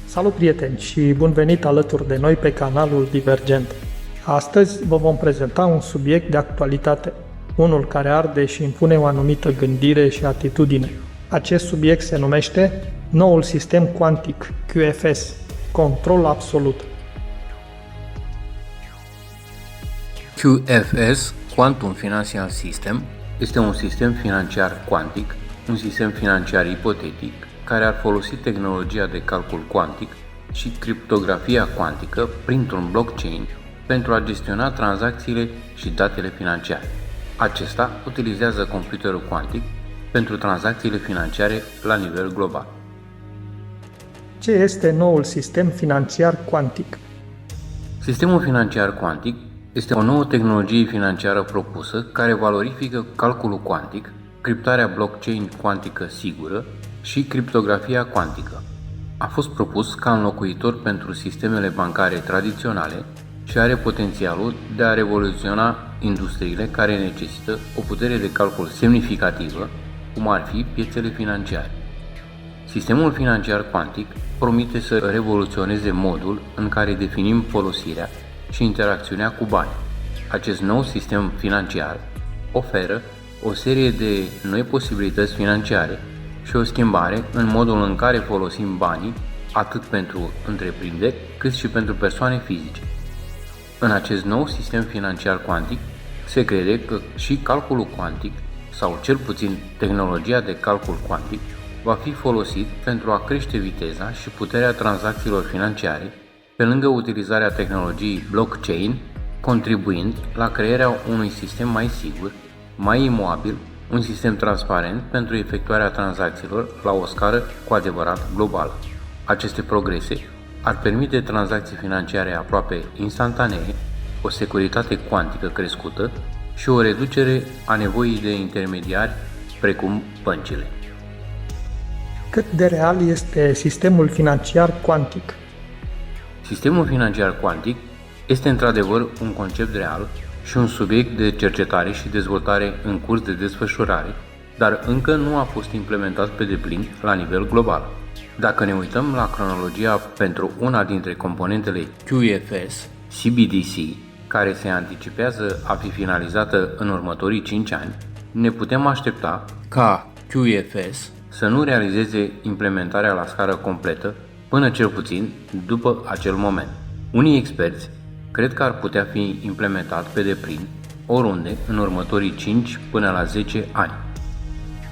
Salut prieteni și bun venit alături de noi pe canalul Divergent. Astăzi vă vom prezenta un subiect de actualitate, unul care arde și impune o anumită gândire și atitudine. Acest subiect se numește noul sistem cuantic, QFS, control absolut. QFS, Quantum Financial System, este un sistem financiar cuantic, un sistem financiar ipotetic, care ar folosi tehnologia de calcul cuantic și criptografia cuantică printr-un blockchain pentru a gestiona tranzacțiile și datele financiare. Acesta utilizează computerul cuantic pentru tranzacțiile financiare la nivel global. Ce este noul sistem financiar cuantic? Sistemul financiar cuantic este o nouă tehnologie financiară propusă care valorifică calculul cuantic, criptarea blockchain cuantică sigură și criptografia cuantică. A fost propus ca înlocuitor pentru sistemele bancare tradiționale și are potențialul de a revoluționa industriile care necesită o putere de calcul semnificativă, cum ar fi piețele financiare. Sistemul financiar cuantic promite să revoluționeze modul în care definim folosirea și interacțiunea cu bani. Acest nou sistem financiar oferă o serie de noi posibilități financiare și o schimbare în modul în care folosim banii atât pentru întreprinderi cât și pentru persoane fizice. În acest nou sistem financiar cuantic se crede că și calculul cuantic, sau cel puțin tehnologia de calcul cuantic, va fi folosit pentru a crește viteza și puterea tranzacțiilor financiare, pe lângă utilizarea tehnologiei blockchain, contribuind la crearea unui sistem mai sigur, mai imobil, un sistem transparent pentru efectuarea tranzacțiilor la o scară cu adevărat globală. Aceste progrese ar permite tranzacții financiare aproape instantanee, o securitate cuantică crescută și o reducere a nevoii de intermediari precum băncile. Cât de real este sistemul financiar cuantic? Sistemul financiar cuantic este într-adevăr un concept real și un subiect de cercetare și dezvoltare în curs de desfășurare, dar încă nu a fost implementat pe deplin la nivel global. Dacă ne uităm la cronologia pentru una dintre componentele QFS, CBDC, care se anticipează a fi finalizată în următorii 5 ani, ne putem aștepta ca QFS să nu realizeze implementarea la scară completă până cel puțin după acel moment. Unii experți cred că ar putea fi implementat pe deplin oriunde în următorii 5 până la 10 ani.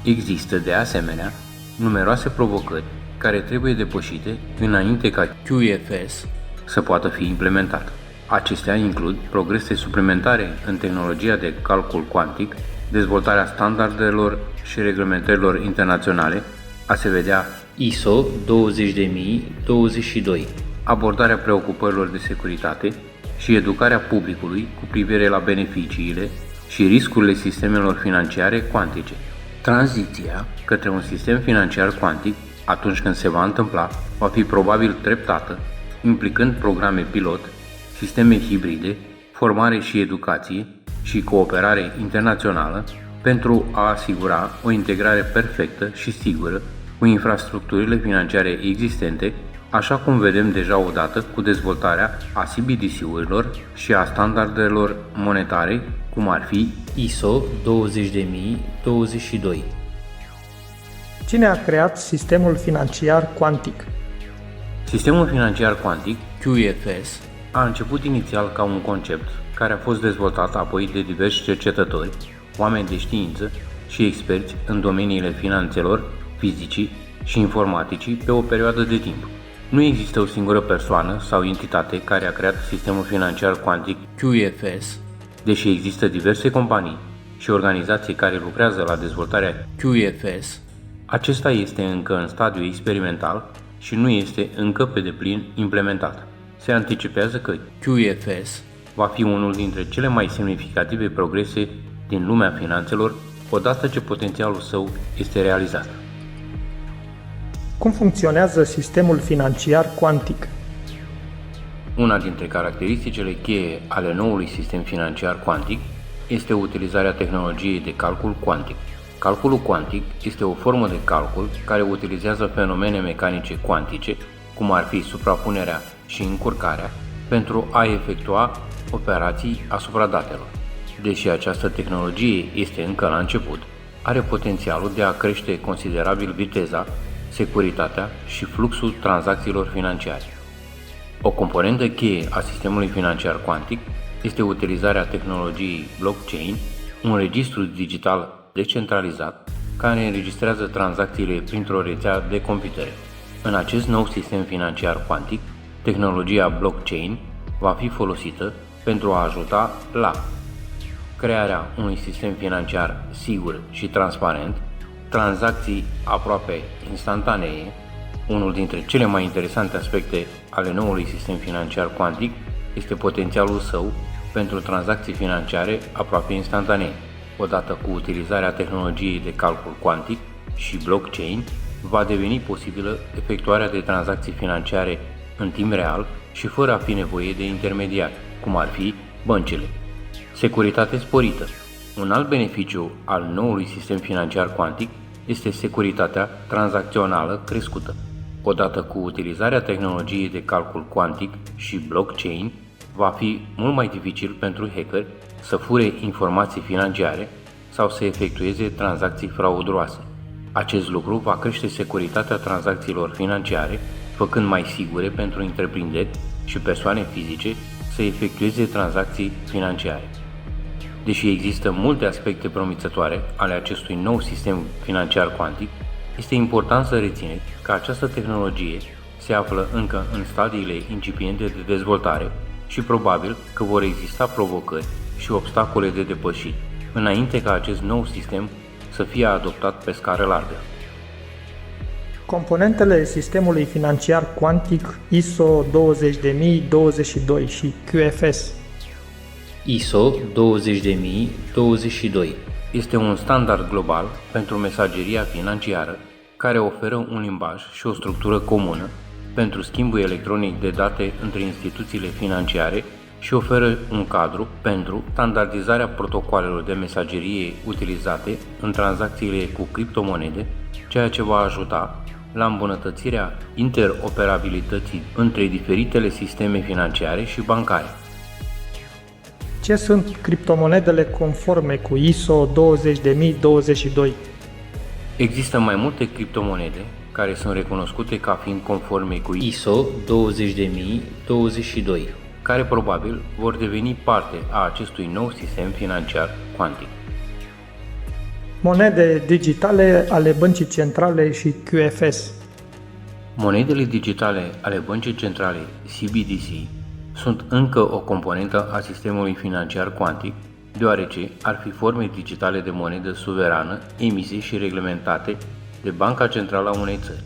Există de asemenea numeroase provocări care trebuie depășite înainte ca QFS să poată fi implementat. Acestea includ progrese suplimentare în tehnologia de calcul cuantic, dezvoltarea standardelor și reglementărilor internaționale, a se vedea ISO 20022, abordarea preocupărilor de securitate și educarea publicului cu privire la beneficiile și riscurile sistemelor financiare cuantice. Tranziția către un sistem financiar cuantic, atunci când se va întâmpla, va fi probabil treptată, implicând programe pilot, sisteme hibride, formare și educație și cooperare internațională pentru a asigura o integrare perfectă și sigură cu infrastructurile financiare existente, așa cum vedem deja odată cu dezvoltarea a CBDC-urilor și a standardelor monetare, cum ar fi ISO 20022. Cine a creat sistemul financiar cuantic? Sistemul financiar cuantic, QFS, a început inițial ca un concept care a fost dezvoltat apoi de diversi cercetători, oameni de știință și experți în domeniile finanțelor, fizicii și informaticii pe o perioadă de timp. Nu există o singură persoană sau entitate care a creat sistemul financiar cuantic QFS, deși există diverse companii și organizații care lucrează la dezvoltarea QFS. Acesta este încă în stadiu experimental și nu este încă pe deplin implementat. Se anticipează că QFS va fi unul dintre cele mai semnificative progrese din lumea finanțelor odată ce potențialul său este realizat. Cum funcționează sistemul financiar cuantic? Una dintre caracteristicile cheie ale noului sistem financiar cuantic este utilizarea tehnologiei de calcul cuantic. Calculul cuantic este o formă de calcul care utilizează fenomene mecanice cuantice cum ar fi suprapunerea și încurcarea, pentru a efectua operații asupra datelor. Deși această tehnologie este încă la început, are potențialul de a crește considerabil viteza, securitatea și fluxul tranzacțiilor financiare. O componentă cheie a sistemului financiar cuantic este utilizarea tehnologiei blockchain, un registru digital decentralizat care înregistrează tranzacțiile printr-o rețea de computere. În acest nou sistem financiar cuantic, tehnologia blockchain va fi folosită pentru a ajuta la crearea unui sistem financiar sigur și transparent, tranzacții aproape instantanee. Unul dintre cele mai interesante aspecte ale noului sistem financiar cuantic este potențialul său pentru tranzacții financiare aproape instantanee. Odată cu utilizarea tehnologiei de calcul cuantic și blockchain, va deveni posibilă efectuarea de tranzacții financiare în timp real și fără a fi nevoie de intermediari, cum ar fi băncile. Securitate sporită. Un alt beneficiu al noului sistem financiar cuantic este securitatea tranzacțională crescută. Odată cu utilizarea tehnologiei de calcul cuantic și blockchain, va fi mult mai dificil pentru hackeri să fure informații financiare sau să efectueze tranzacții frauduloase. Acest lucru va crește securitatea tranzacțiilor financiare, făcând mai sigure pentru întreprinderi și persoane fizice să efectueze tranzacții financiare. Deși există multe aspecte promițătoare ale acestui nou sistem financiar cuantic, este important să rețineți că această tehnologie se află încă în stadiile incipiente de dezvoltare și probabil că vor exista provocări și obstacole de depășit, înainte ca acest nou sistem să fie adoptat pe scară largă. Componentele sistemului financiar cuantic ISO 20022 și QFS. ISO 20022 este un standard global pentru mesageria financiară care oferă un limbaj și o structură comună pentru schimbul electronic de date între instituțiile financiare și oferă un cadru pentru standardizarea protocoalelor de mesagerie utilizate în tranzacțiile cu criptomonede, ceea ce va ajuta la îmbunătățirea interoperabilității între diferitele sisteme financiare și bancare. Ce sunt criptomonedele conforme cu ISO 20022? Există mai multe criptomonede care sunt recunoscute ca fiind conforme cu ISO 20022, care probabil vor deveni parte a acestui nou sistem financiar cuantic. Monede digitale ale Băncii Centrale și QFS. Monedele digitale ale Băncii Centrale CBDC sunt încă o componentă a sistemului financiar cuantic, deoarece ar fi forme digitale de monedă suverană emise și reglementate de Banca Centrală a unei țări.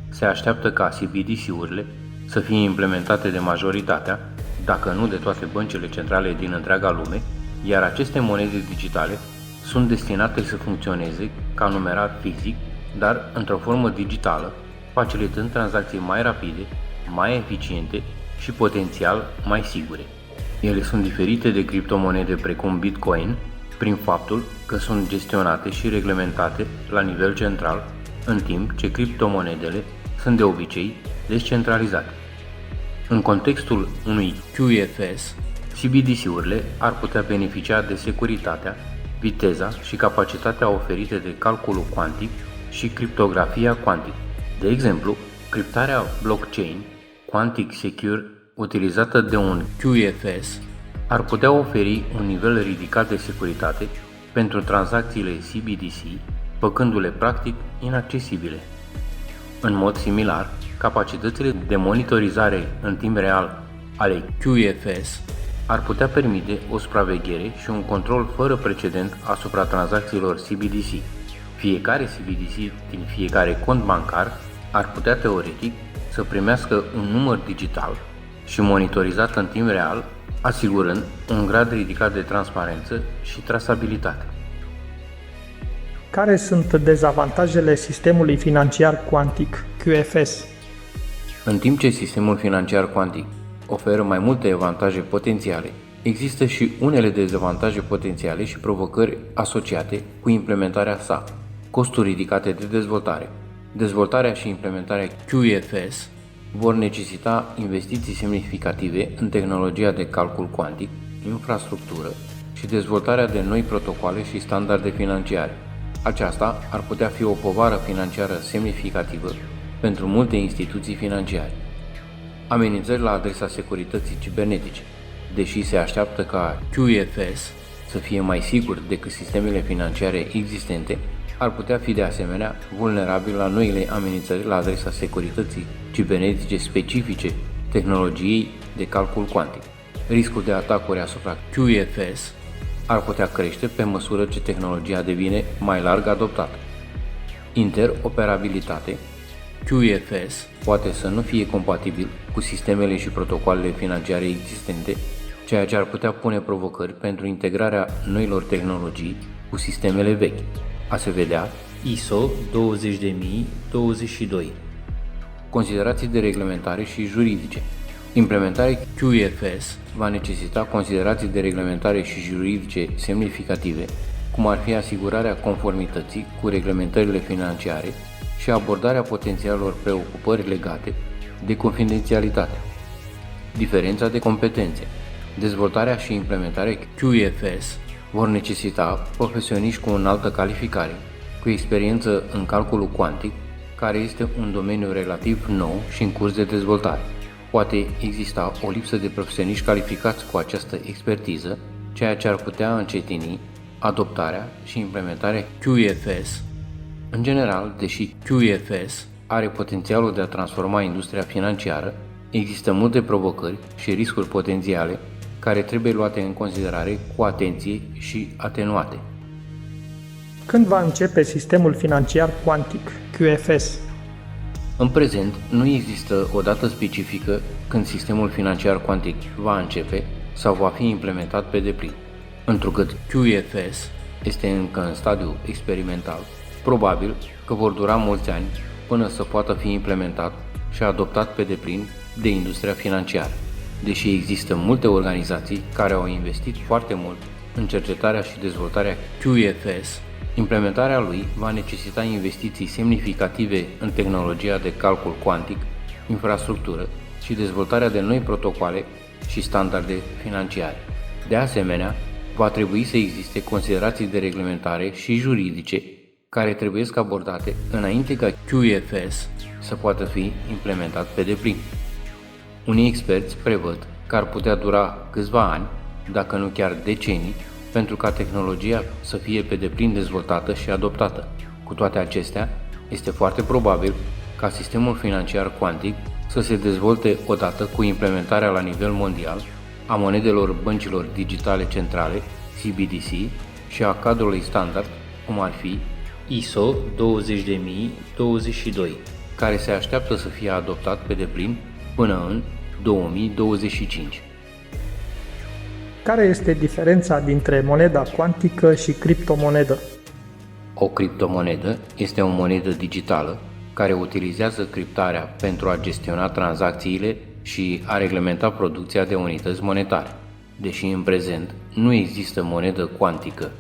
Se așteaptă ca CBDC-urile să fie implementate de majoritatea, dacă nu de toate băncile centrale din întreaga lume, iar aceste monede digitale sunt destinate să funcționeze ca numerar fizic, dar într-o formă digitală, facilitând tranzacții mai rapide, mai eficiente și potențial mai sigure. Ele sunt diferite de criptomonede precum Bitcoin prin faptul că sunt gestionate și reglementate la nivel central, în timp ce criptomonedele sunt de obicei descentralizate. În contextul unui QFS, CBDC-urile ar putea beneficia de securitatea, viteza și capacitatea oferite de calculul cuantic și criptografia cuantică. De exemplu, criptarea blockchain Quantic Secure utilizată de un QFS ar putea oferi un nivel ridicat de securitate pentru tranzacțiile CBDC, făcându-le practic inaccesibile. În mod similar, capacitățile de monitorizare în timp real ale QFS ar putea permite o supraveghere și un control fără precedent asupra tranzacțiilor CBDC. Fiecare CBDC din fiecare cont bancar ar putea teoretic să primească un număr digital și monitorizat în timp real, asigurând un grad ridicat de transparență și trasabilitate. Care sunt dezavantajele sistemului financiar cuantic QFS? În timp ce sistemul financiar cuantic oferă mai multe avantaje potențiale, există și unele dezavantaje potențiale și provocări asociate cu implementarea sa, costuri ridicate de dezvoltare. Dezvoltarea și implementarea QFS vor necesita investiții semnificative în tehnologia de calcul cuantic, infrastructură și dezvoltarea de noi protocoale și standarde financiare. Aceasta ar putea fi o povară financiară semnificativă pentru multe instituții financiare. Amenințări la adresa securității cibernetice. Deși se așteaptă ca QFS să fie mai sigur decât sistemele financiare existente, ar putea fi de asemenea vulnerabil la noile amenințări la adresa securității cibernetice specifice tehnologiei de calcul cuantic. Riscul de atacuri asupra QFS ar putea crește pe măsură ce tehnologia devine mai larg adoptată. Interoperabilitate. QFS poate să nu fie compatibil cu sistemele și protocoalele financiare existente, ceea ce ar putea pune provocări pentru integrarea noilor tehnologii cu sistemele vechi. A se vedea ISO 20022. Considerații de reglementare și juridice. Implementarea QFS va necesita considerații de reglementare și juridice semnificative, cum ar fi asigurarea conformității cu reglementările financiare și abordarea potențialelor preocupări legate de confidențialitate. Diferența de competențe. Dezvoltarea și implementarea QFS vor necesita profesioniști cu înaltă calificare, cu experiență în calculul cuantic, care este un domeniu relativ nou și în curs de dezvoltare. Poate exista o lipsă de profesioniști calificați cu această expertiză, ceea ce ar putea încetini adoptarea și implementarea QFS. În general, deși QFS are potențialul de a transforma industria financiară, există multe provocări și riscuri potențiale care trebuie luate în considerare cu atenție și atenuate. Când va începe sistemul financiar cuantic, QFS? În prezent, nu există o dată specifică când sistemul financiar cuantic va începe sau va fi implementat pe deplin. Întrucât QFS este încă în stadiu experimental, probabil că vor dura mulți ani până să poată fi implementat și adoptat pe deplin de industria financiară. Deși există multe organizații care au investit foarte mult în cercetarea și dezvoltarea QFS, implementarea lui va necesita investiții semnificative în tehnologia de calcul cuantic, infrastructură și dezvoltarea de noi protocoale și standarde financiare. De asemenea, va trebui să existe considerații de reglementare și juridice care trebuie abordate înainte ca QFS să poată fi implementat pe deplin. Unii experți prevăd că ar putea dura câțiva ani, dacă nu chiar decenii, pentru ca tehnologia să fie pe deplin dezvoltată și adoptată. Cu toate acestea, este foarte probabil ca sistemul financiar cuantic să se dezvolte odată cu implementarea la nivel mondial a monedelor băncilor digitale centrale, CBDC, și a cadrului standard, cum ar fi ISO 20022, care se așteaptă să fie adoptat pe deplin până în 2025. Care este diferența dintre moneda cuantică și criptomonedă? O criptomonedă este o monedă digitală care utilizează criptarea pentru a gestiona tranzacțiile și a reglementa producția de unități monetare. Deși în prezent nu există monedă cuantică,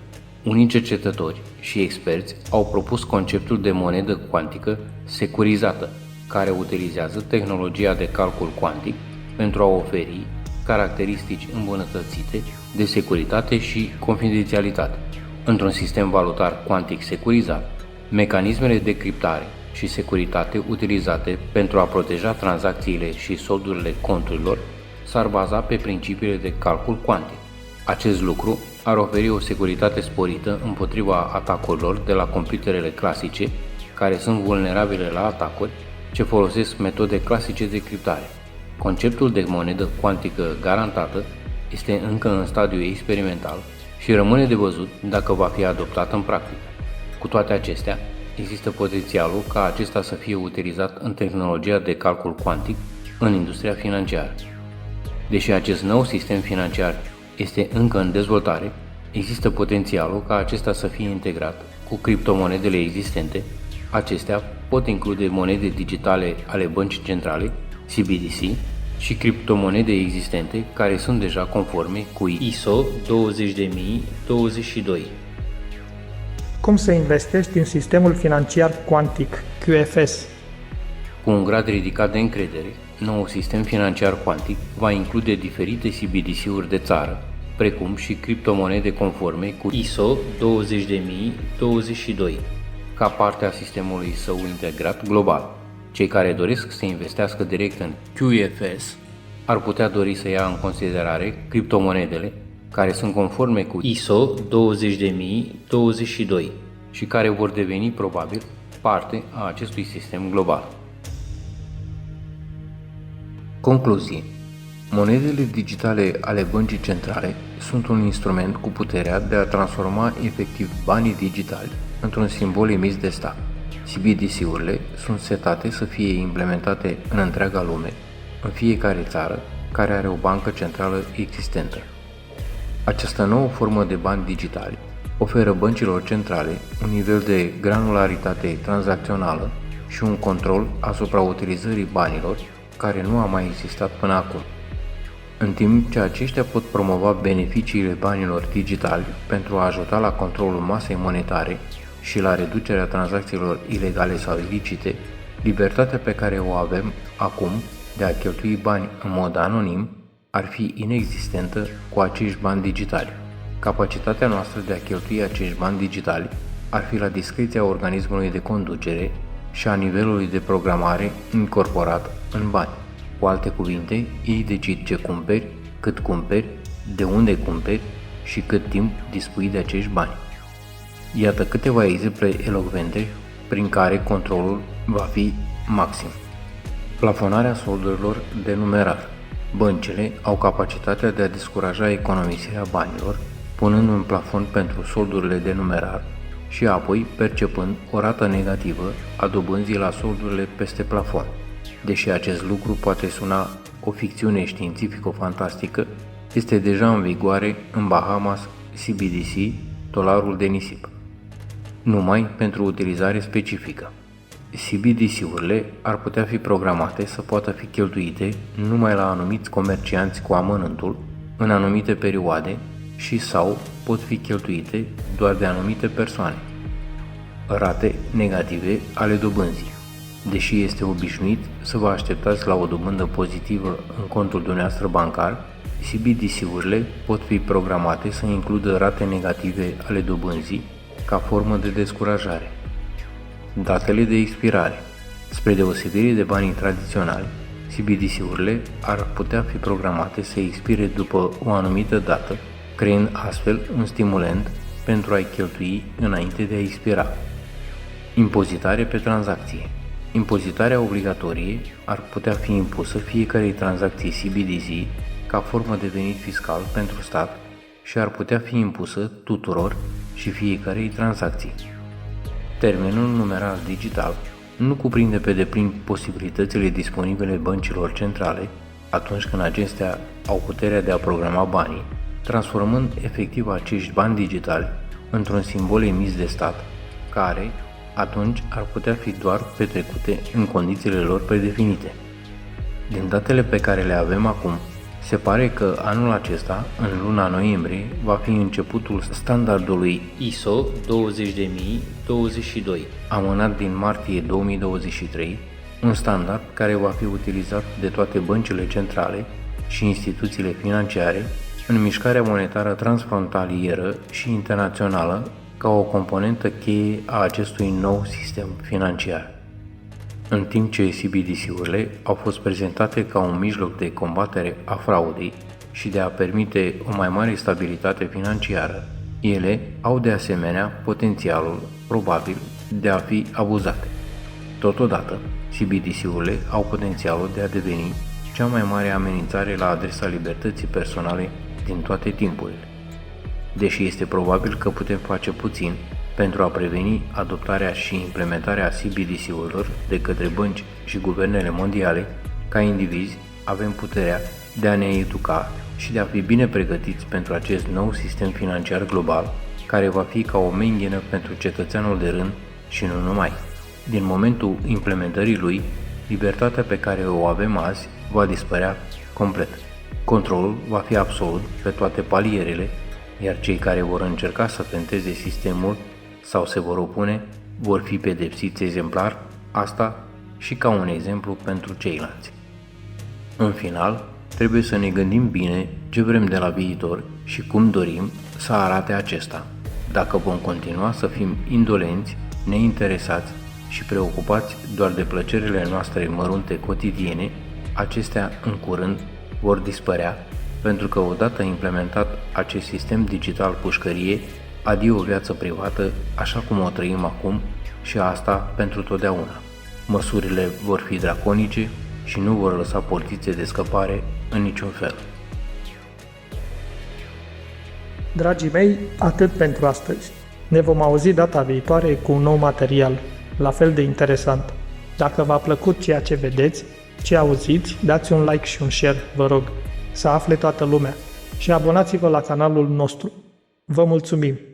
unii cercetători și experți au propus conceptul de monedă cuantică securizată, care utilizează tehnologia de calcul cuantic pentru a oferi caracteristici îmbunătățite de securitate și confidențialitate. Într-un sistem valutar cuantic securizat, mecanismele de criptare și securitate utilizate pentru a proteja tranzacțiile și soldurile conturilor s-ar baza pe principiile de calcul cuantic. Acest lucru ar oferi o securitate sporită împotriva atacurilor de la computerele clasice, care sunt vulnerabile la atacuri ce folosesc metode clasice de criptare. Conceptul de monedă cuantică garantată este încă în stadiu experimental și rămâne de văzut dacă va fi adoptat în practică. Cu toate acestea, există potențialul ca acesta să fie utilizat în tehnologia de calcul cuantic în industria financiară. Deși acest nou sistem financiar este încă în dezvoltare, există potențialul ca acesta să fie integrat cu criptomonedele existente. Acestea pot include monede digitale ale băncii centrale, CBDC, și criptomonede existente care sunt deja conforme cu ISO 20022. Cum să investești în sistemul financiar cuantic, QFS? Cu un grad ridicat de încredere, noul sistem financiar cuantic va include diferite CBDC-uri de țară, precum și criptomonede conforme cu ISO 20022, ca parte a sistemului său integrat global. Cei care doresc să investească direct în QFS ar putea dori să ia în considerare criptomonedele care sunt conforme cu ISO 20022 și care vor deveni probabil parte a acestui sistem global. Concluzie. Monedele digitale ale băncii centrale sunt un instrument cu puterea de a transforma efectiv banii digitali într-un simbol emis de stat. CBDC-urile sunt setate să fie implementate în întreaga lume, în fiecare țară care are o bancă centrală existentă. Această nouă formă de bani digitali oferă băncilor centrale un nivel de granularitate tranzacțională și un control asupra utilizării banilor care nu a mai existat până acum. În timp ce aceștia pot promova beneficiile banilor digitali pentru a ajuta la controlul masei monetare și la reducerea tranzacțiilor ilegale sau ilicite, libertatea pe care o avem acum de a cheltui bani în mod anonim ar fi inexistentă cu acești bani digitali. Capacitatea noastră de a cheltui acești bani digitali ar fi la discreția organismului de conducere și a nivelului de programare incorporat în bani. Cu alte cuvinte, ei decid ce cumperi, cât cumperi, de unde cumperi și cât timp dispui de acești bani. Iată câteva exemple elocvente prin care controlul va fi maxim. Plafonarea soldurilor de numerar. Băncile au capacitatea de a descuraja economisirea banilor, punând un plafon pentru soldurile de numerar și apoi percepând o rată negativă a dobânzii la soldurile peste plafon. Deși acest lucru poate suna o ficțiune științifico-fantastică, este deja în vigoare în Bahamas CBDC, dolarul de nisip, numai pentru utilizare specifică. CBDC-urile ar putea fi programate să poată fi cheltuite numai la anumiți comercianți cu amănântul în anumite perioade și sau pot fi cheltuite doar de anumite persoane. Rate negative ale dobânzii. Deși este obișnuit să vă așteptați la o dobândă pozitivă în contul dumneavoastră bancar, CBDC-urile pot fi programate să includă rate negative ale dobânzii ca formă de descurajare. Datele de expirare. Spre deosebire de banii tradiționali, CBDC-urile ar putea fi programate să expire după o anumită dată, creând astfel un stimulent pentru a-i cheltui înainte de a expira. Impozitare pe tranzacție. Impozitarea obligatorie ar putea fi impusă fiecarei tranzacții CBDC ca formă de venit fiscal pentru stat și ar putea fi impusă tuturor și fiecarei tranzacții. Termenul numerar digital nu cuprinde pe deplin posibilitățile disponibile băncilor centrale atunci când acestea au puterea de a programa banii, transformând efectiv acești bani digitali într-un simbol emis de stat, care atunci ar putea fi doar petrecute în condițiile lor predefinite. Din datele pe care le avem acum, se pare că anul acesta, în luna noiembrie, va fi începutul standardului ISO 20022, amânat din martie 2023, un standard care va fi utilizat de toate băncile centrale și instituțiile financiare în mișcarea monetară transfrontalieră și internațională ca o componentă cheie a acestui nou sistem financiar. În timp ce CBDC-urile au fost prezentate ca un mijloc de combatere a fraudei și de a permite o mai mare stabilitate financiară, ele au de asemenea potențialul probabil de a fi abuzate. Totodată, CBDC-urile au potențialul de a deveni cea mai mare amenințare la adresa libertății personale din toate timpurile. Deși este probabil că putem face puțin pentru a preveni adoptarea și implementarea CBDC-urilor de către bănci și guvernele mondiale, ca indivizi avem puterea de a ne educa și de a fi bine pregătiți pentru acest nou sistem financiar global, care va fi ca o menghenă pentru cetățeanul de rând și nu numai. Din momentul implementării lui, libertatea pe care o avem azi va dispărea complet. Controlul va fi absolut pe toate palierele, iar cei care vor încerca să tenteze sistemul sau se vor opune vor fi pedepsiți exemplar, asta și ca un exemplu pentru ceilalți. În final, trebuie să ne gândim bine ce vrem de la viitor și cum dorim să arate acesta. Dacă vom continua să fim indolenți, neinteresați și preocupați doar de plăcerile noastre mărunte cotidiene, acestea în curând vor dispărea, pentru că odată implementat acest sistem digital pușcărie, adio o viață privată așa cum o trăim acum și asta pentru totdeauna. Măsurile vor fi draconice și nu vor lăsa portițe de scăpare în niciun fel. Dragii mei, atât pentru astăzi. Ne vom auzi data viitoare cu un nou material, la fel de interesant. Dacă v-a plăcut ceea ce vedeți, ce auziți, dați un like și un share, vă rog, să afle toată lumea și abonați-vă la canalul nostru. Vă mulțumim!